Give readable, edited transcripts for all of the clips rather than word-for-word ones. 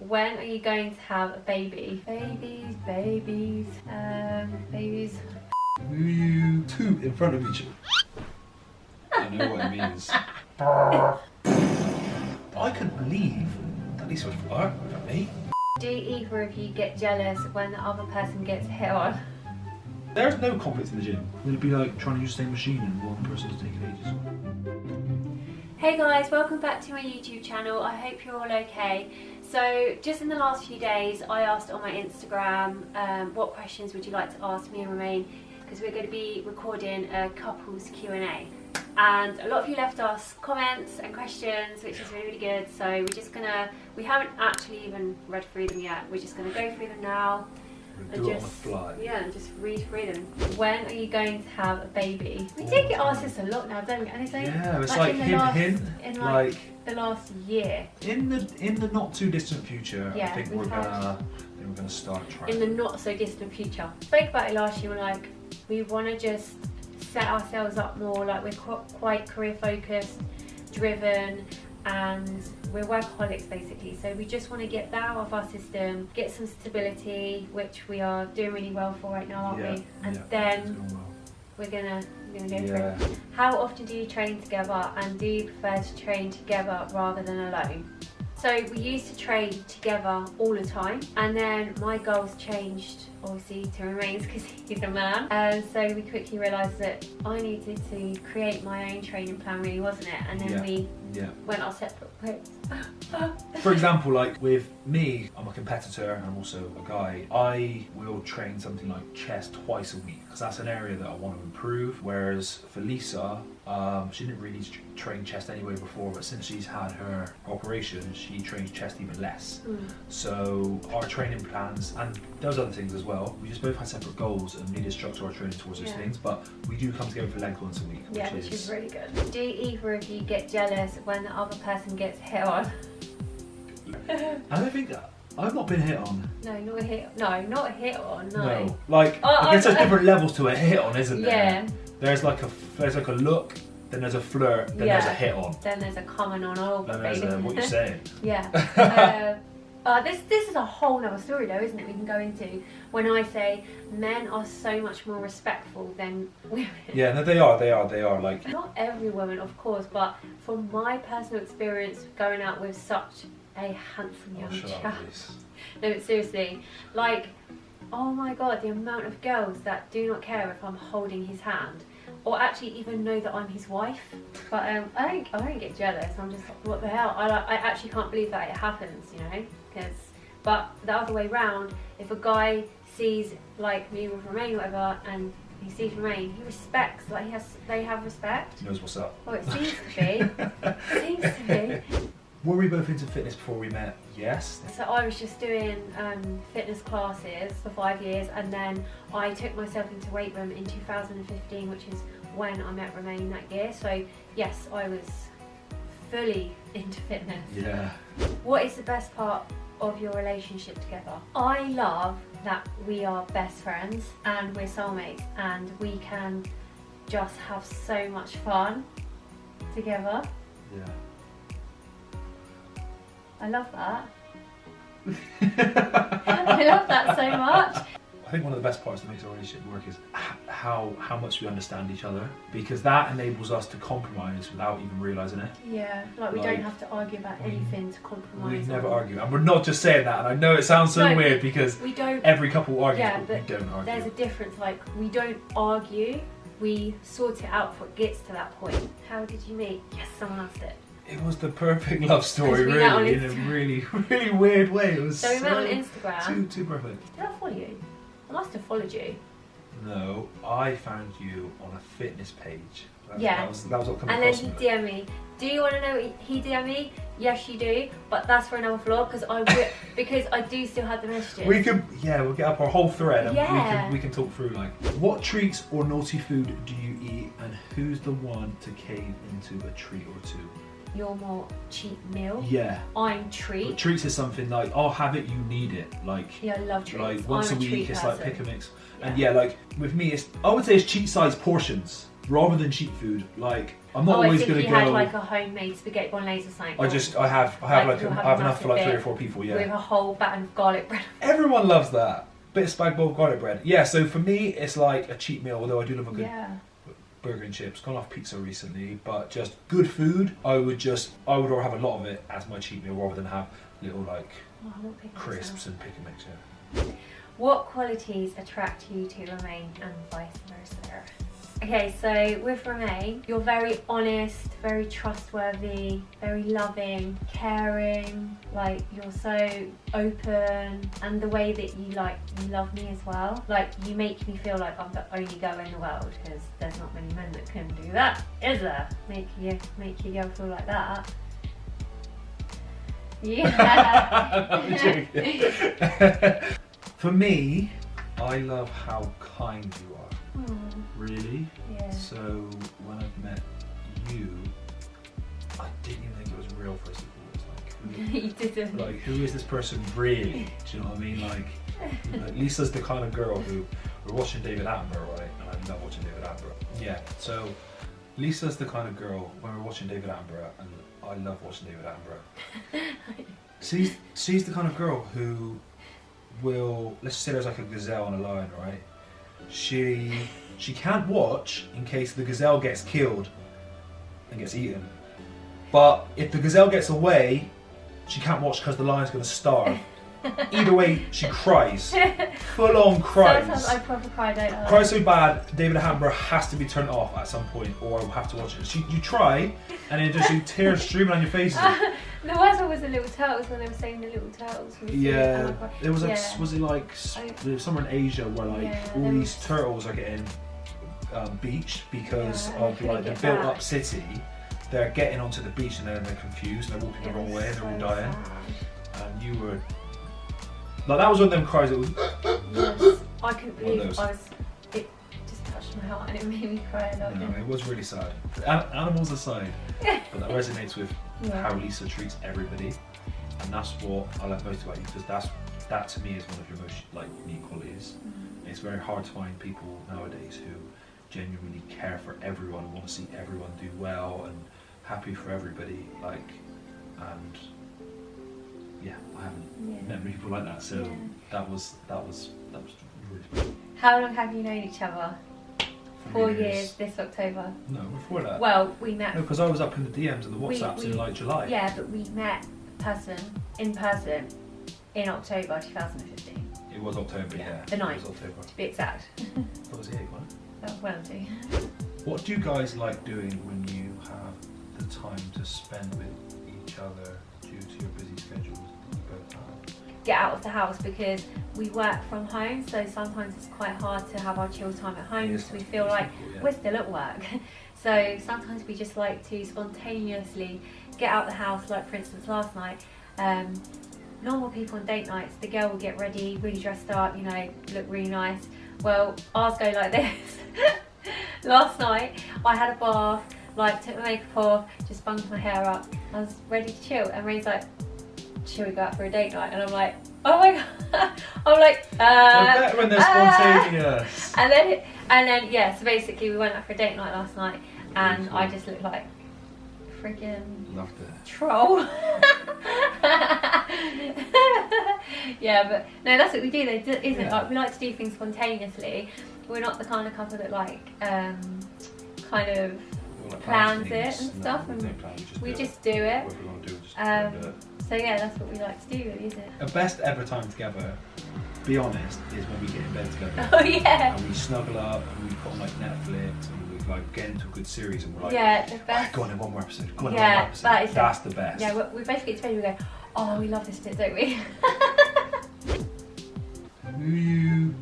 When are you going to have a baby? Babies. Will you toot in front of each other? I know what it means. I couldn't believe that these would work for me. Do either of you get jealous when the other person gets hit on? There's no conflict in the gym. It'd be like trying to use the same machine and one person's taking ages. Hey guys, welcome back to my YouTube channel. I hope you're all okay. So just in the last few days I asked on my Instagram what questions would you like to ask me and Romain, because we're going to be recording a couples Q&A, and a lot of you left us comments and questions, which is really good. So we haven't actually even read through them yet. We're just going to go through them now. Do it on the fly. Yeah, and just read through them. When are you going to have a baby? We do get asked this a lot now, don't we? And it's it's like hint. In like the last year. In the not too distant future, Yeah, I think we're gonna start trying. In the not so distant future. Spoke about it last year. We're like, we want to just set ourselves up more. Like we're quite career focused, driven, and we're workaholics basically, so we just want to get that out of our system, get some stability, which we are doing really well for right now, aren't we? And then we're gonna go for it. How often do you train together, and do you prefer to train together rather than alone? So we used to train together all the time, and then my goals changed obviously to Romain's because he's a man, and so we quickly realised that I needed to create my own training plan, really, wasn't it? And then we went our separate ways. For example, like with me, I'm a competitor and I'm also a guy. I will train something like chest twice a week because that's an area that I want to improve, whereas for Lisa, she didn't really train chest anyway before, but since she's had her operation, she trains chest even less. So our training plans, and those other things as well, we just both had separate goals and needed to structure our training towards those things, but we do come together for legs once a week. Yeah, which is really good. Do either of you get jealous when the other person gets hit on? I don't think I've not been hit on. No, not hit. No, not hit on. No. Like there's different levels to a hit on, isn't there? Yeah. There's like a look, then there's a flirt, then there's a hit on. Then there's a comment on over. Then there's what you're saying. Yeah. This is a whole other story though, isn't it? We can go into when I say men are so much more respectful than women. Yeah, no, they are. Like, not every woman, of course, but from my personal experience going out with such a handsome young chap. No, but seriously, like, oh my god, the amount of girls that do not care if I'm holding his hand, or actually even know that I'm his wife. But I don't get jealous. I'm just like, what the hell? I actually can't believe that it happens, you know. But the other way round, if a guy sees like me with Romain or whatever, and he sees Romain, he respects. Like they have respect. He knows what's up. Oh, it seems to be. It seems to be. Were we both into fitness before we met? Yes. So I was just doing fitness classes for 5 years, and then I took myself into weight room in 2015, which is when I met Romain that year. So yes, I was fully into fitness. Yeah. What is the best part of your relationship together? I love that we are best friends and we're soulmates, and we can just have so much fun together. Yeah. I love that. I love that so much. I think one of the best parts that makes our relationship work is how much we understand each other, because that enables us to compromise without even realising it. Yeah, like we don't have to argue about anything to compromise. We never argue, and we're not just saying that, and I know it sounds so weird because we don't, every couple argues, yeah, but we don't argue. There's a difference, like we don't argue, we sort it out before it gets to that point. How did you meet? Yes, someone asked it. It was the perfect love story, really, in a really, really weird way. It was so we met on Instagram. Too perfect. Did I follow you? I must have followed you. No, I found you on a fitness page. That was what came and across then he DM'd me. Do you want to know what he DM'd me? Yes, you do. But that's for another vlog because I do still have the messages. We'll get up our whole thread and we can talk through like what treats or naughty food do you eat, and who's the one to cave into a treat or two. You're more cheat meal. Yeah. I'm treat. But treats is something like, I'll have it, you need it. Like, yeah, I love treats. Like once a week, it's like pick a mix. Yeah. And yeah, like with me, I would say it's cheat size portions. rather than cheap food. Like I'm not I always think gonna you go. had like a homemade spaghetti bolognese or something. I have like you'll I have have a enough for massive like 3 or bit 4 people. Yeah. with a whole batten of garlic bread. Everyone loves that. Bit of spag bowl garlic bread. Yeah. So for me, it's like a cheap meal. Although I do love a good Yeah. burger and chips. Gone off pizza recently, but just good food. I would rather have a lot of it as my cheat meal rather than have little like Oh, I want pick crisps myself. and pick and mix. Yeah. What qualities attract you to Romain and vice versa? Okay, so with Romain, you're very honest, very trustworthy, very loving, caring, like you're so open, and the way that you love me as well. Like you make me feel like I'm the only girl in the world, because there's not many men that can do that, is there? Make your girl feel like that. Yeah. I'm joking. For me, I love how kind you are. Really? Yeah. So when I met you, I didn't even think it was real first of all. It's You didn't. like who is this person really? Do you know what I mean? Like Lisa's the kind of girl who we're watching David Attenborough, right? And I love watching David Attenborough. Yeah. So Lisa's the kind of girl when we're watching David Attenborough, and I love watching David Attenborough. She's the kind of girl who will, let's say there's like a gazelle and a lion, right? She can't watch in case the gazelle gets killed and gets eaten. But if the gazelle gets away, she can't watch because the lion's going to starve. Either way, she cries. Full on cries. Sometimes I proper cry, don't I? Cries so bad, David Attenborough has to be turned off at some point, or I will have to watch it. You try, and then just tears streaming on your faces. The worst one was the little turtles when they were saying the little turtles. Yeah, it was like, Yeah. was it like somewhere in Asia where like Yeah, all there these was- turtles are getting beached because Yeah, of they like couldn't the get built back. up city. They're getting onto the beach and then they're confused and they're walking the wrong way and they're all dying. And you were like, that was one of them cries that was. Yes, I couldn't One of believe those. it just touched my heart and it made me cry a lot. No, it was really sad. Animals aside, but that resonates with Yeah. how Lisa treats everybody, and that's what I like most about you, because that to me is one of your most like unique qualities. It's very hard to find people nowadays who genuinely care for everyone, want to see everyone do well, and happy for everybody. Like, and yeah, I haven't met many people like that. So Yeah. that was really special. How long have you known each other? 4 3 years this October. No, before that. Well, we met. No, because I was up in the DMs and the we- WhatsApps in like July. Yeah, but we met in person in October 2015, It was October, yeah. The It 9th. was October. to be exact. That was the 8th, wasn't it? Well, do. What do you guys like doing when you have the time to spend with each other due to your busy schedules that you both have? Get out of the house, because we work from home, so sometimes it's quite hard to have our chill time at home, It is because we quite feel like difficult, yeah. we're still at work. So sometimes we just like to spontaneously get out the house. Like for instance last night, normal people on date nights, the girl would get ready, really dressed up, you know, look really nice. Well, ours go like this. Last night I had a bath, like took my makeup off, just bunged my hair up, I was ready to chill, and Ray's like, should we go out for a date night? And I'm like, oh my god. I'm like, They're better when they're spontaneous. and then yeah, so basically we went out for a date night last night, and Cool. I just looked like freaking Loved it. troll. Yeah, but no, that's what we do though, isn't it? Yeah. Like, we like to do things spontaneously. We're not the kind of couple that like kind of We'll, like, plans things. it and No, stuff, we and don't plan, we do just do it. What we want to do, just go and do it. So yeah, that's what we like to do, really, isn't it? A best ever time together, be honest, is when we get in bed together. Oh yeah. And we snuggle up and we put on like Netflix and we like get into a good series and we're like, Yeah, the "Right, best. go on in one more episode, go on in Yeah, one more episode. that is That's the best. Yeah, we both get to bed and we go, oh, we love this bit, don't we? Who you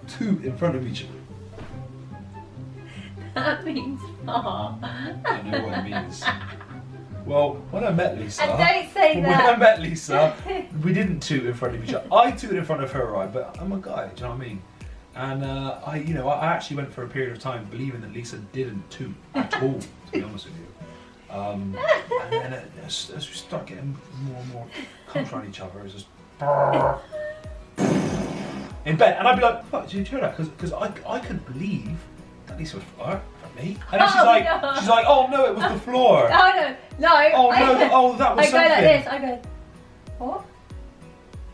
two in front of each other? That means far. I know what it means. Well, when I met Lisa, And don't say when I that. met Lisa, we didn't toot in front of each other. I tooted in front of her, right? But I'm a guy, do you know what I mean? And I actually went for a period of time believing that Lisa didn't toot at all, to be honest with you. And then as we start getting more and more comfort on each other, it's just in bed, and I'd be like, "Fuck, did you hear that?" Because I couldn't believe that Lisa would fart for me. And then she's like, oh no, it was the floor. Oh no. Oh no, oh that was I go something. like this, I go, what?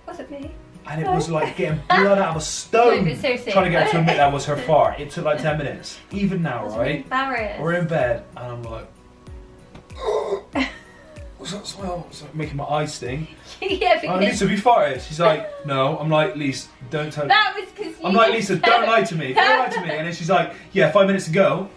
Was it me? And it was like getting blood out of a stone. No, but seriously. Trying to get her to admit that was her fart. It took like 10 minutes. Even now, I was right? embarrassed. We're in bed and I'm like, what's that smell? It's like making my eyes sting. Yeah, Oh, because Lisa, have you farted? She's like, no. I'm like, Lisa, don't tell me. that was because I'm like, Lisa, don't lie to me. Don't lie to me. And then she's like, yeah, 5 minutes ago.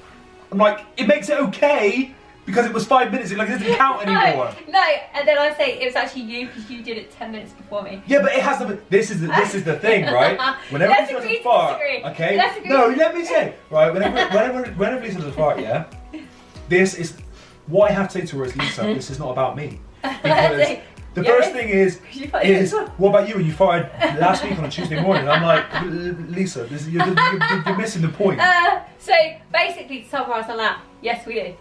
I'm like, it makes it okay because it was 5 minutes. It doesn't count anymore. No, and then I say it was actually you because you did it 10 minutes before me. Yeah, but it has to be. This is the thing, right? Whenever Let's Lisa does agree a to fart, disagree. okay? Let's agree No, to- let me say, right? Whenever Lisa does a fart, yeah. This is what I have to say to her is, Lisa, this is not about me. Because the first thing is what about you? And you farted last week on a Tuesday morning. I'm like, Lisa, you're missing the point. So basically, to summarise on that, yes, we do.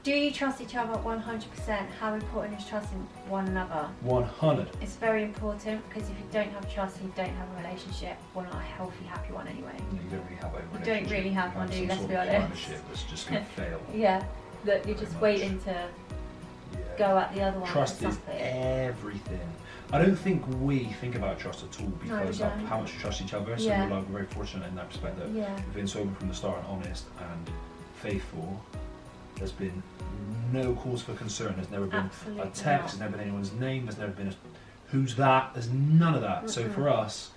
Do you trust each other 100%? How important is trusting one another? 100. It's very important because if you don't have trust, you don't have a relationship. Well, not a healthy, happy one anyway. You don't really have a relationship. don't really have one, do you? Some Let's sort be of honest. partnership that's just going to fail. Yeah, that you're just Pretty much. waiting to Yeah. go at the other one. Trust for is something. everything. I don't think we think about trust at all because we of don't. how much we trust each other. So Yeah. we're very fortunate in that respect that Yeah. we've been sober from the start and honest and faithful. There's been no cause for concern. There's never been Absolutely a text. not. There's never been anyone's name. There's never been a who's that. There's none of that. So for us,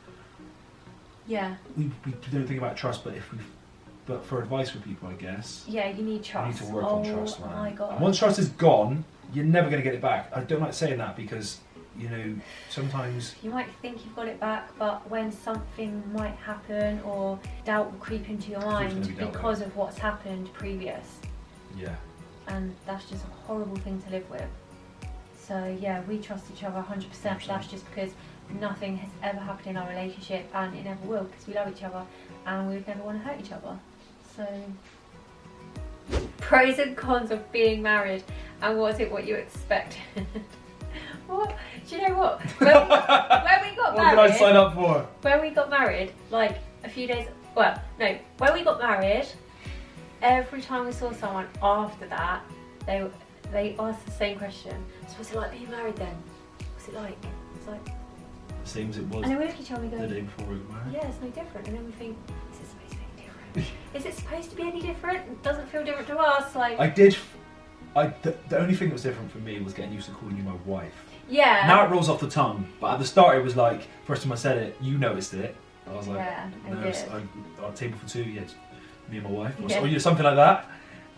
Yeah, we don't think about trust, but for advice for people, I guess. yeah, you need trust. You need to work on trust, man. Oh my god. And once trust is gone, you're never going to get it back. I don't like saying that because, you know, sometimes. You might think you've got it back, but when something might happen or doubt will creep into your It's always mind gonna be doubt, because of what's happened previous, Yeah. and that's just a horrible thing to live with. So yeah, we trust each other 100%. But that's just because nothing has ever happened in our relationship, and it never will because we love each other and we would never want to hurt each other. So pros and cons of being married, and was it what you expected? What? Do you know what? When we got What did married, I sign up for? when we got married, like a few days, well, no, when we got married, every time we saw someone after that, they asked the same question. So what's it like being married then? What's it like? It's like, Same as it was and then we look at each other and we the go, day before we got married. yeah, it's no different. And then we think, is it supposed to be any different? Is it supposed to be any different? It doesn't feel different to us. Like, The only thing that was different for me was getting used to calling you my wife. yeah. Now it rolls off the tongue, but at the start it was like, first time I said it, you noticed it. I was like, Yeah, I no, did. our table for two, yeah, it's me and my wife, or, Yeah. or something like that.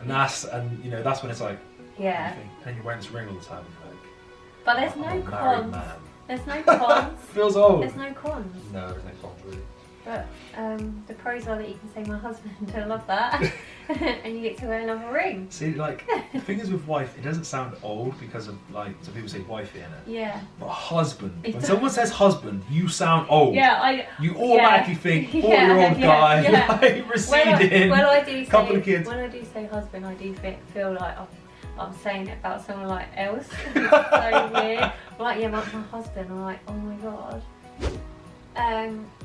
And that's when it's like, Yeah. you think, and you're wearing this ring all the time. Like, But there's I'm no a married cons. man. There's no cons. Feels old. There's no cons. No, there's no cons really. But the pros are that you can say my husband, I love that. And you get to wear another ring. See, like, the thing is with wife, it doesn't sound old because of, like, some people say wifey in it. Yeah. But husband, It when does. someone says husband, you sound old. Yeah, You automatically think Yeah, 4-year-old guy, yeah. like, receding, when I do say, couple of kids. When I do say husband, I do feel like I'm saying it about someone like else. It's so weird. I'm like, yeah, my husband. I'm like, oh my god.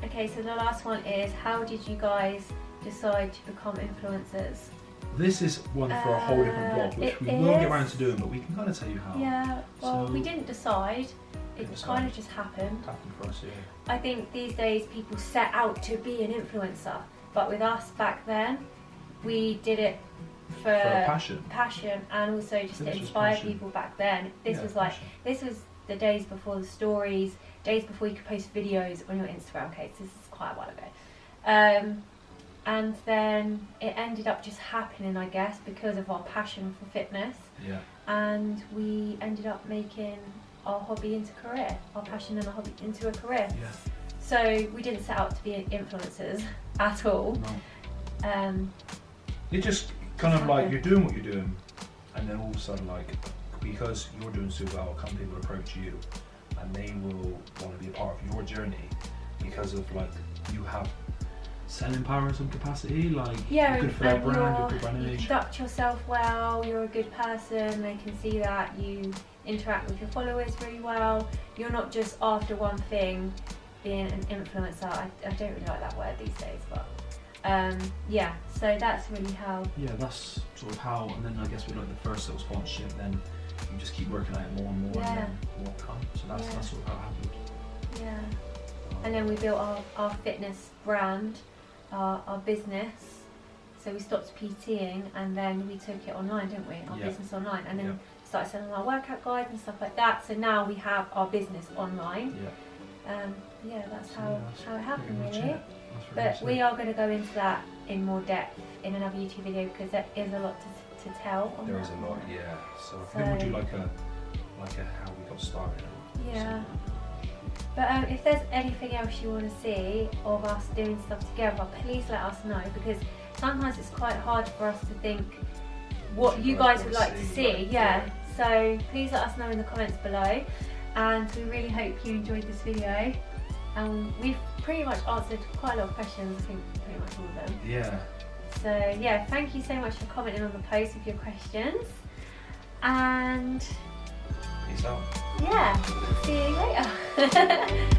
Okay, so the last one is, how did you guys decide to become influencers? This is one for a whole different blog, which it we will get is. around to doing, but we can kind of tell you how. Yeah, well, So- we didn't decide. It Didn't decide. kind of just happened. Happened for us, yeah. I think these days people set out to be an influencer, but with us back then, we did it for a passion. and also just So to this was inspire passion. people back then. This Yeah, was like, passion. this was the days before the stories, days before you could post videos on your Instagram. Okay, so this is quite a while ago. And then it ended up just happening, I guess, because of our passion for fitness. Yeah. And we ended up making our hobby into career, our passion and our hobby into a career. Yeah. So we didn't set out to be influencers at all. No. You're just kind of like, you're doing what you're doing, and then all of a sudden, like, because you're doing so well, come people approach you, and they will want to be a part of your journey because of, like, you have selling power in some capacity, like, Yeah, you're good for their and brand, you're good brand you image. conduct yourself well, you're a good person, they can see that, you interact with your followers really well, you're not just after one thing, being an influencer. I don't really like that word these days, but Yeah, so that's really how. Yeah, that's sort of how, and then I guess with like the first little sponsorship, then you just keep working at it more and more, and then more come. So that's sort of how it happened. Yeah. And then we built our fitness brand, our business. So we stopped PTing and then we took it online, didn't we? Our business online, and then started selling our workout guides and stuff like that. So now we have our business online. That's how it happened, really. But we are going to go into that in more depth in another YouTube video because there is a lot to tell. There is a lot, yeah. So I think we'll do like a how we got started. Yeah. But if there's anything else you want to see of us doing stuff together, please let us know, because sometimes it's quite hard for us to think what you guys would like to see. Yeah. So please let us know in the comments below, and we really hope you enjoyed this video. We've pretty much answered quite a lot of questions, I think pretty much all of them. Yeah. So yeah, thank you so much for commenting on the post with your questions, and Peace out. yeah, see you later.